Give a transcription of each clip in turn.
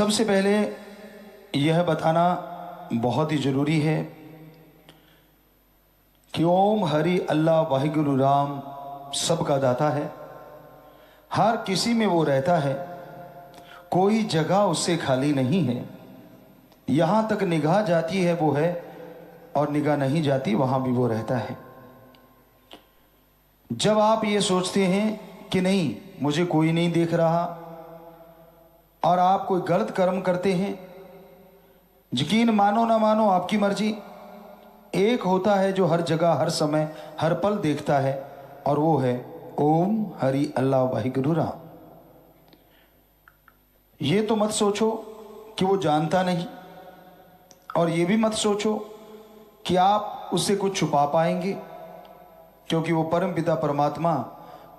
सबसे पहले यह बताना बहुत ही ज़रूरी है कि ओम हरि अल्लाह वाहिगुरु राम सबका दाता है। हर किसी में वो रहता है, कोई जगह उससे खाली नहीं है। यहाँ तक निगाह जाती है वो है, और निगाह नहीं जाती वहाँ भी वो रहता है। जब आप ये सोचते हैं कि नहीं मुझे कोई नहीं देख रहा और आप कोई गलत कर्म करते हैं, यकीन मानो ना मानो आपकी मर्जी, एक होता है जो हर जगह हर समय हर पल देखता है, और वो है ओम हरि अल्लाह वाहिगुरु राम। ये तो मत सोचो कि वो जानता नहीं, और ये भी मत सोचो कि आप उससे कुछ छुपा पाएंगे, क्योंकि वो परम पिता परमात्मा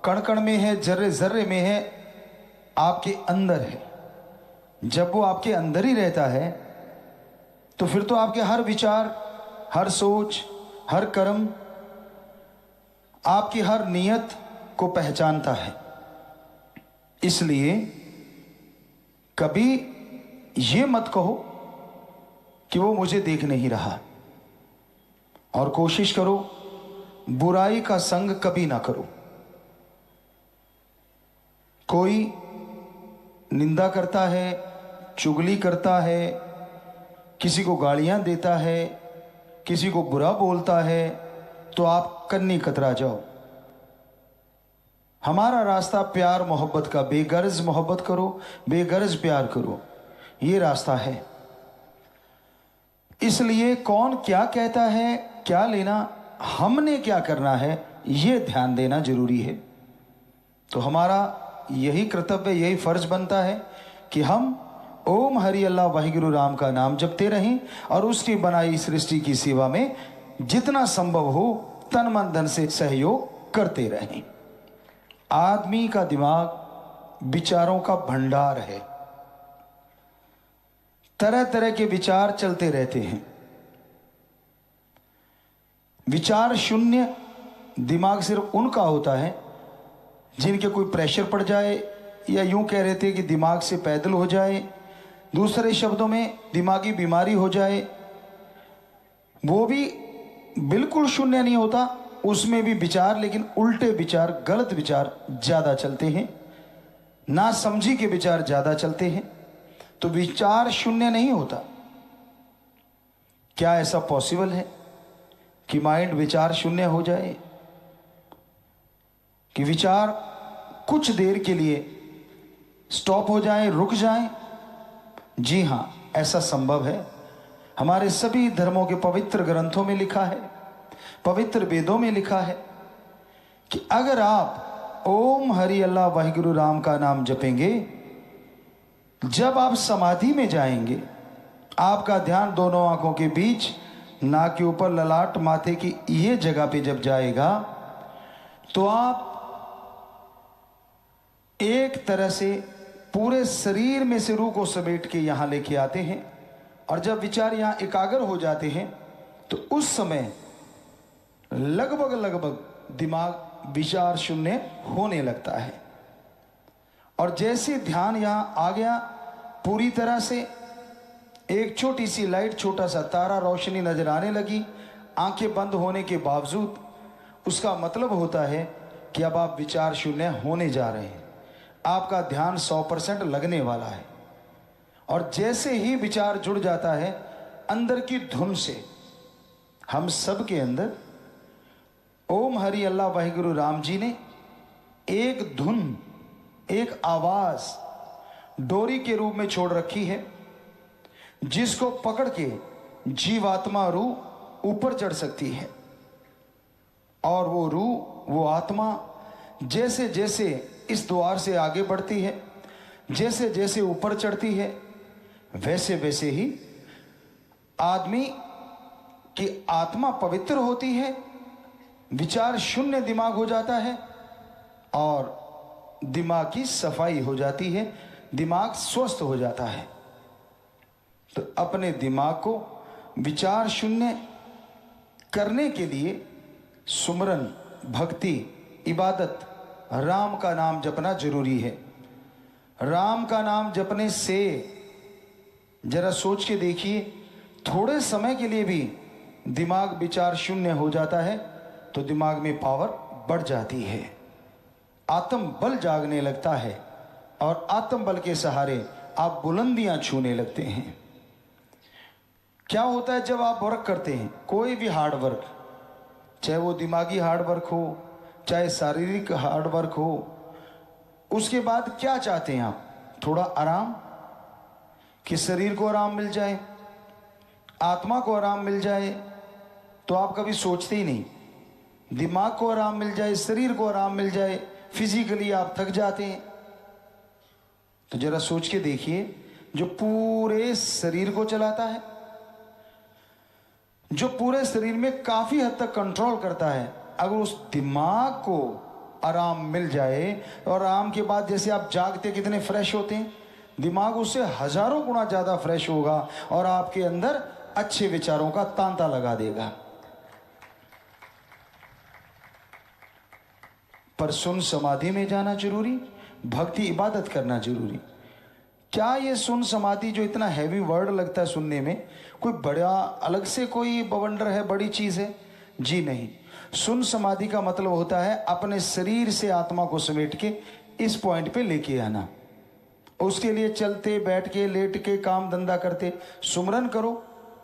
कण कण में है, जर्रे जर्रे में है, आपके अंदर है। जब वो आपके अंदर ही रहता है तो फिर तो आपके हर विचार, हर सोच, हर कर्म, आपकी हर नियत को पहचानता है। इसलिए कभी ये मत कहो कि वो मुझे देख नहीं रहा, और कोशिश करो बुराई का संग कभी ना करो। कोई निंदा करता है, चुगली करता है, किसी को गालियां देता है, किसी को बुरा बोलता है, तो आप कन्नी कतरा जाओ। हमारा रास्ता प्यार मोहब्बत का, बेगर्ज मोहब्बत करो, बेगर्ज प्यार करो, ये रास्ता है। इसलिए कौन क्या कहता है, क्या लेना, हमने क्या करना है, ये ध्यान देना जरूरी है। तो हमारा यही कर्तव्य, यही फर्ज बनता है कि हम ओम हरि अल्लाह वाहिगुरु राम का नाम जपते रहें और उसकी बनाई सृष्टि की सेवा में जितना संभव हो तन मन धन से सहयोग करते रहें। आदमी का दिमाग विचारों का भंडार है, तरह तरह के विचार चलते रहते हैं। विचार शून्य दिमाग सिर्फ उनका होता है जिनके कोई प्रेशर पड़ जाए, या यूं कह रहे थे कि दिमाग से पैदल हो जाए, दूसरे शब्दों में दिमागी बीमारी हो जाए। वो भी बिल्कुल शून्य नहीं होता, उसमें भी विचार, लेकिन उल्टे विचार, गलत विचार ज्यादा चलते हैं, ना समझी के विचार ज्यादा चलते हैं। तो विचार शून्य नहीं होता। क्या ऐसा पॉसिबल है कि माइंड विचार शून्य हो जाए, कि विचार कुछ देर के लिए स्टॉप हो जाए, रुक जाए? जी हां, ऐसा संभव है। हमारे सभी धर्मों के पवित्र ग्रंथों में लिखा है, पवित्र वेदों में लिखा है कि अगर आप ओम हरि अल्लाह वाहिगुरु राम का नाम जपेंगे, जब आप समाधि में जाएंगे, आपका ध्यान दोनों आंखों के बीच, नाक के ऊपर, ललाट, माथे की ये जगह पे जब जाएगा, तो आप एक तरह से पूरे शरीर में से रूह को समेट के यहां लेके आते हैं। और जब विचार यहां एकाग्र हो जाते हैं तो उस समय लगभग दिमाग विचार शून्य होने लगता है। और जैसे ध्यान यहां आ गया पूरी तरह से, एक छोटी सी लाइट, छोटा सा तारा, रोशनी नजर आने लगी आंखें बंद होने के बावजूद, उसका मतलब होता है कि अब आप विचार शून्य होने जा रहे हैं। आपका ध्यान 100% लगने वाला है। और जैसे ही विचार जुड़ जाता है अंदर की धुन से, हम सब के अंदर ओम हरि अल्लाह वाहिगुरु राम जी ने एक धुन, एक आवाज डोरी के रूप में छोड़ रखी है, जिसको पकड़ के जीवात्मा रूह ऊपर चढ़ सकती है। और वो रूह, वो आत्मा जैसे जैसे इस द्वार से आगे बढ़ती है, जैसे जैसे ऊपर चढ़ती है, वैसे वैसे ही आदमी की आत्मा पवित्र होती है, विचार शून्य दिमाग हो जाता है, और दिमाग की सफाई हो जाती है, दिमाग स्वस्थ हो जाता है। तो अपने दिमाग को विचार शून्य करने के लिए सुमरन, भक्ति, इबादत, राम का नाम जपना जरूरी है। राम का नाम जपने से जरा सोच के देखिए, थोड़े समय के लिए भी दिमाग विचार शून्य हो जाता है तो दिमाग में पावर बढ़ जाती है, आत्म बल जागने लगता है और आत्म बल के सहारे आप बुलंदियां छूने लगते हैं। क्या होता है जब आप वर्क करते हैं, कोई भी हार्ड वर्क, चाहे वो दिमागी हार्ड वर्क हो चाहे शारीरिक हार्ड वर्क हो, उसके बाद क्या चाहते हैं आप? थोड़ा आराम, कि शरीर को आराम मिल जाए, आत्मा को आराम मिल जाए। तो आप कभी सोचते ही नहीं, दिमाग को आराम मिल जाए, शरीर को आराम मिल जाए, फिजिकली आप थक जाते हैं। तो जरा सोच के देखिए, जो पूरे शरीर को चलाता है, जो पूरे शरीर में काफी हद तक कंट्रोल करता है, अगर उस दिमाग को आराम मिल जाए, और आराम के बाद जैसे आप जागते कितने फ्रेश होते हैं, दिमाग उससे हजारों गुना ज्यादा फ्रेश होगा और आपके अंदर अच्छे विचारों का तांता लगा देगा। पर सुन समाधि में जाना जरूरी, भक्ति इबादत करना जरूरी। क्या ये सुन समाधि जो इतना हैवी वर्ड लगता है सुनने में, कोई बड़ा अलग से कोई बवंडर है, बड़ी चीज है? जी नहीं। सुन समाधि का मतलब होता है अपने शरीर से आत्मा को समेट के इस पॉइंट पे लेके आना। उसके लिए चलते बैठ के लेट के काम धंधा करते सुमरन करो,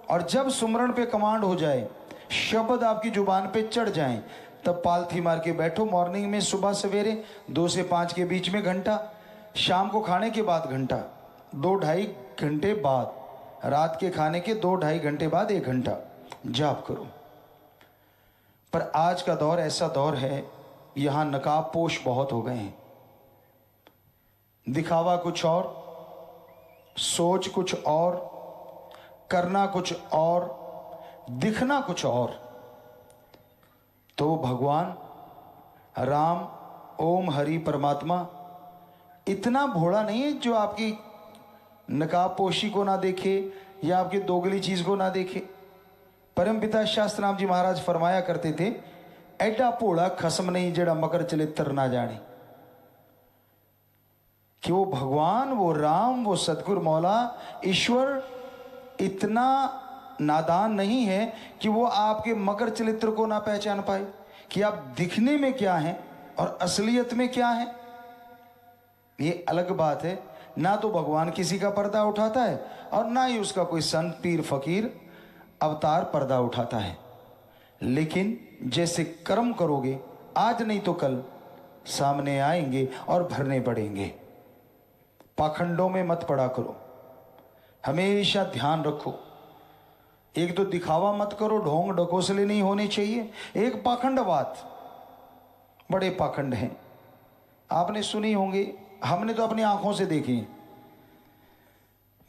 और जब सुमरन पे कमांड हो जाए, शब्द आपकी जुबान पे चढ़ जाएं, तब पालथी मार के बैठो। मॉर्निंग में सुबह सवेरे 2 से 5 के बीच में घंटा, शाम को खाने के बाद घंटा, 2-2.5 घंटे बाद, रात के खाने के 2-2.5 घंटे बाद 1 घंटा जाप करो। पर आज का दौर ऐसा दौर है, यहां नकाबपोश बहुत हो गए हैं। दिखावा कुछ और, सोच कुछ और, करना कुछ और, दिखना कुछ और। तो भगवान राम ओम हरि परमात्मा इतना भोला नहीं है जो आपकी नकाबपोशी को ना देखे या आपकी दोगली चीज को ना देखे। परमपिता शास्त्रनाम जी महाराज फरमाया करते थे, एडा भोला खसम नहीं जेड़ा मकर चले तर ना जाने। कि वो भगवान, वो राम, वो सतगुरु मौला ईश्वर इतना नादान नहीं है कि वो आपके मकर चरित्र को ना पहचान पाए कि आप दिखने में क्या हैं और असलियत में क्या है। ये अलग बात है। ना तो भगवान किसी का पर्दा उठाता है और ना ही उसका कोई संत पीर फकीर अवतार पर्दा उठाता है। लेकिन जैसे कर्म करोगे, आज नहीं तो कल सामने आएंगे और भरने पड़ेंगे। पाखंडों में मत पड़ा करो, हमेशा ध्यान रखो। एक तो दिखावा मत करो, ढोंग ढकोसले नहीं होने चाहिए। एक पाखंड बात, बड़े पाखंड हैं, आपने सुनी होंगे, हमने तो अपनी आंखों से देखे।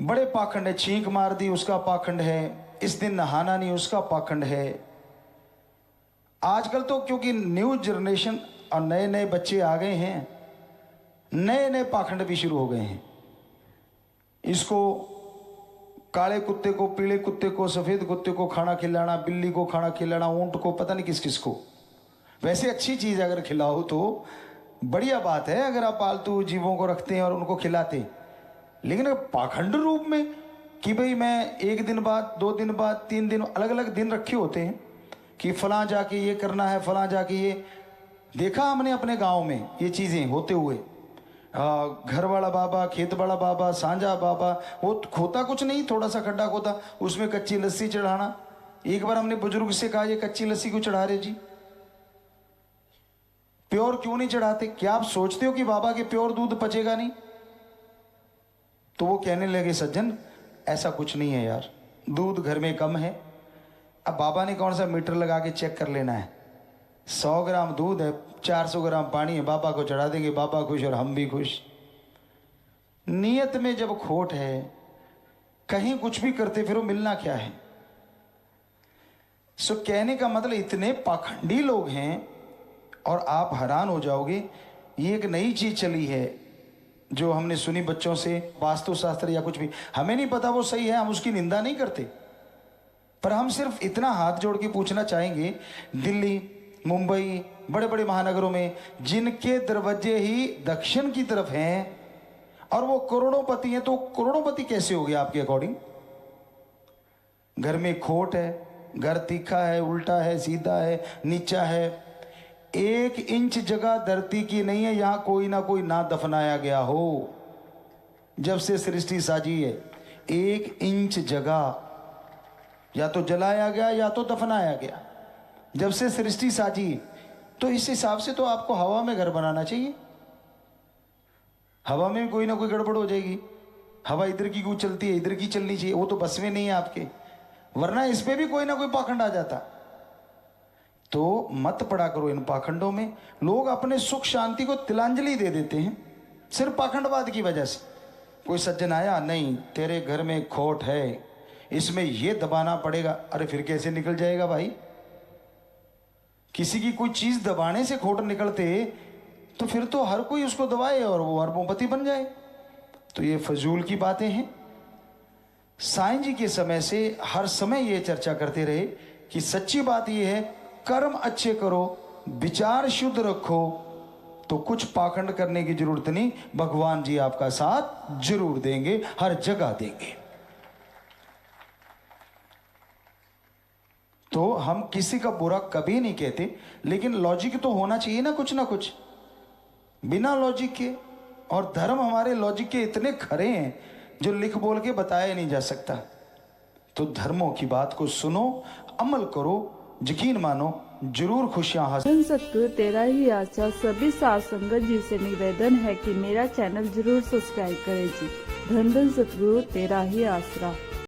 बड़े पाखंड है, छींक मार दी उसका पाखंड है, इस दिन नहाना नहीं उसका पाखंड है। आजकल तो क्योंकि न्यू जनरेशन और नए नए बच्चे आ गए हैं, नए नए पाखंड भी शुरू हो गए हैं। इसको काले कुत्ते को, पीले कुत्ते को, सफेद कुत्ते को खाना खिलाना, बिल्ली को खाना खिलाना, ऊंट को, पता नहीं किस किस को। वैसे अच्छी चीज अगर खिलाओ तो बढ़िया बात है, अगर आप पालतू जीवों को रखते हैं और उनको खिलाते। लेकिन अगर पाखंड रूप में कि भाई मैं 1 दिन बाद, 2 दिन बाद, 3 दिन, अलग अलग दिन रखे होते हैं कि फलां जाके ये करना है, फलां जाके ये। देखा हमने अपने गांव में ये चीजें होते हुए। घर वाला बाबा, खेत वाला बाबा, सांझा बाबा, वो खोता कुछ नहीं, थोड़ा सा खड्डा खोता, उसमें कच्ची लस्सी चढ़ाना। एक बार हमने बुजुर्ग से कहा, ये कच्ची लस्सी क्यों चढ़ा रहे जी, प्योर क्यों नहीं चढ़ाते? क्या आप सोचते हो कि बाबा के प्योर दूध पचेगा नहीं? तो वो कहने लगे, सज्जन ऐसा कुछ नहीं है यार, दूध घर में कम है। अब बाबा ने कौन सा मीटर लगा के चेक कर लेना है? 100 ग्राम दूध है, 400 ग्राम पानी है, बाबा को चढ़ा देंगे, बाबा खुश और हम भी खुश। नियत में जब खोट है, कहीं कुछ भी करते फिर वो मिलना क्या है? सो कहने का मतलब इतने पाखंडी लोग हैं और आप हैरान हो जाओगे। ये एक नई चीज चली है जो हमने सुनी बच्चों से, वास्तुशास्त्र या कुछ भी, हमें नहीं पता वो सही है, हम उसकी निंदा नहीं करते, पर हम सिर्फ इतना हाथ जोड़ के पूछना चाहेंगे, दिल्ली, मुंबई, बड़े बड़े महानगरों में जिनके दरवाजे ही दक्षिण की तरफ हैं और वो करोड़ोंपति हैं, तो करोड़ोंपति कैसे हो गया आपके अकॉर्डिंग? घर में खोट है, घर तीखा है, उल्टा है, सीधा है, नीचा है, 1 इंच जगह धरती की नहीं है यहां कोई ना कोई ना दफनाया गया हो। जब से सृष्टि साजी है 1 इंच जगह या तो जलाया गया या तो दफनाया गया। जब से सृष्टि साजी, तो इस हिसाब से तो आपको हवा में घर बनाना चाहिए। हवा में भी कोई ना कोई गड़बड़ हो जाएगी। हवा इधर की क्यों चलती है, इधर की चलनी चाहिए, वो तो बस में नहीं है आपके, वरना इस पे भी कोई ना कोई पाखंड आ जाता। तो मत पड़ा करो इन पाखंडों में। लोग अपने सुख शांति को तिलांजलि दे देते हैं सिर्फ पाखंडवाद की वजह से। कोई सज्जन आया, नहीं तेरे घर में खोट है, इसमें ये दबाना पड़ेगा। अरे फिर कैसे निकल जाएगा भाई? किसी की कोई चीज दबाने से खोट निकलते तो फिर तो हर कोई उसको दबाए और वो अरबोंपति बन जाए। तो ये फजूल की बातें हैं। साईं जी के समय से हर समय ये चर्चा करते रहे कि सच्ची बात ये है, कर्म अच्छे करो, विचार शुद्ध रखो, तो कुछ पाखंड करने की जरूरत नहीं। भगवान जी आपका साथ जरूर देंगे, हर जगह देंगे। तो हम किसी का बुरा कभी नहीं कहते, लेकिन लॉजिक तो होना चाहिए ना कुछ। बिना लॉजिक के, और धर्म हमारे लॉजिक के इतने खरे हैं जो लिख बोल के बताया नहीं जा सकता। तो धर्मों की बात को सुनो, अमल करो, यकीन मानो, जरूर खुशियां हासिल। सतगुरु तेरा ही आशा सभी साध संगत जी से निवेदन है कि मेरा चैनल जरूर सब्सक्राइब करें जी। धन धन सतगुरु तेरा ही आसरा।